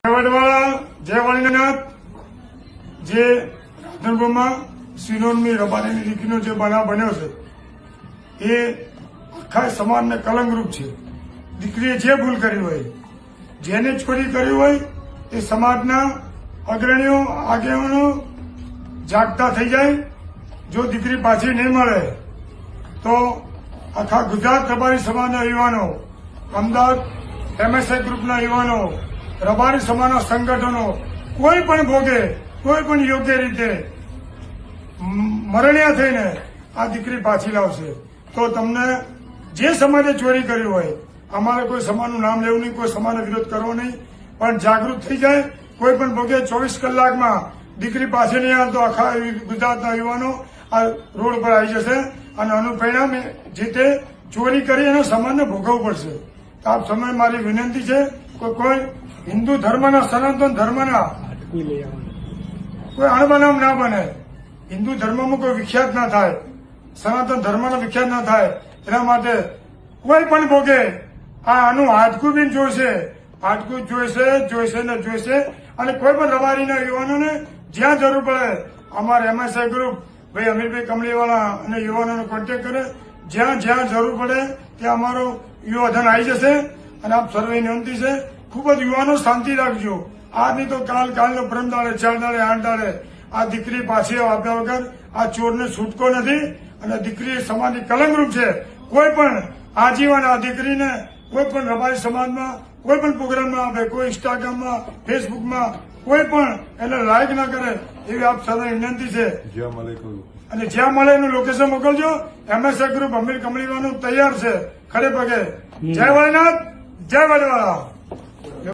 વડવાળા જય વાળીનાથ જે રાધનપુરમાં સિનોરની રબારીની દીકરીનો જે બનાવ બન્યો છે એ આખા સમાજને કલંકરૂપ છે. દીકરીએ જે ભૂલ કરી હોય, જેને ચોરી કરી હોય, એ સમાજના અગ્રણીઓ આગેવાનો જાગતા થઈ જાય. જો દીકરી પાછી નહીં મળે તો આખા ગુજરાત રબારી સમાજના યુવાનો, અમદાવાદ એમએસઆઈ ગ્રુપના યુવાનો, રબારી સમાજના સંગઠનો કોઈ પણ ભોગે, કોઈ પણ યોગ્ય રીતે મરણિયા થઈને આ દીકરી પાછી લાવશે. તો તમને જે સમાજે ચોરી કરી હોય, અમારે કોઈ સમાજનું નામ લેવું નહીં, કોઈ સમાજનો વિરોધ કરવો નહીં, પણ જાગૃત થઈ જાય. કોઈ પણ ભોગે 24 કલાકમાં દીકરી પાછી નહીં આવે તો આખા ગુજરાતના યુવાનો આ રોડ પર આવી જશે અને આનું પરિણામ જે તે ચોરી કરી એનો સમાજને ભોગવવું પડશે. તો આપ સમય મારી વિનંતી છે કે કોઈ હિન્દુ ધર્મના, સનાતન ધર્મના કોઈ અણબનાવ ના બને, હિન્દુ ધર્મમાં કોઈ વિખ્યાત ના થાય, સનાતન ધર્મનો વિખ્યાત ના થાય, એના માટે કોઈ પણ ભોગે આનું હાડકું બી જોઈશે, હાડકું જોઈશે ને જોઈશે. અને કોઈ પણ રબારીના યુવાનોને જ્યાં જરૂર પડે અમારે એમએસઆઈ ગ્રુપ ભાઈ અમીરભાઈ કમળીવાળા અને યુવાનોનો કોન્ટેક્ટ કરે. જ્યાં જરૂર પડે ત્યાં અમારો યુવાધન આવી જશે. અને આપ સર્વે વિનંતી છે, ખૂબ જ યુવાનો શાંતિ રાખજો. આજની તો કાલનો પરમ દાડે, 4 દાડે, 8 દાડે આ દીકરી પાછી આપ્યા વગર આ ચોરને છૂટકો નથી. અને દીકરી સમાજની કલંકરૂપ છે. કોઈ પણ આજીવન આ દીકરીને કોઈ પણ રબારી સમાજમાં કોઈ પણ પ્રોગ્રામમાં આપે, કોઈ ઇન્સ્ટાગ્રામમાં, ફેસબુકમાં કોઈ પણ એને લાઈક ના કરે એવી આપ સર્વે વિનંતી છે. અને જ્યાં મળે એનું લોકેશન મોકલજો. એમએસઆઈ ગ્રુપ અમીર કમળીવાનું તૈયાર છે ખડે પગે. જય વાળીનાથ, જય વાળીવાળા.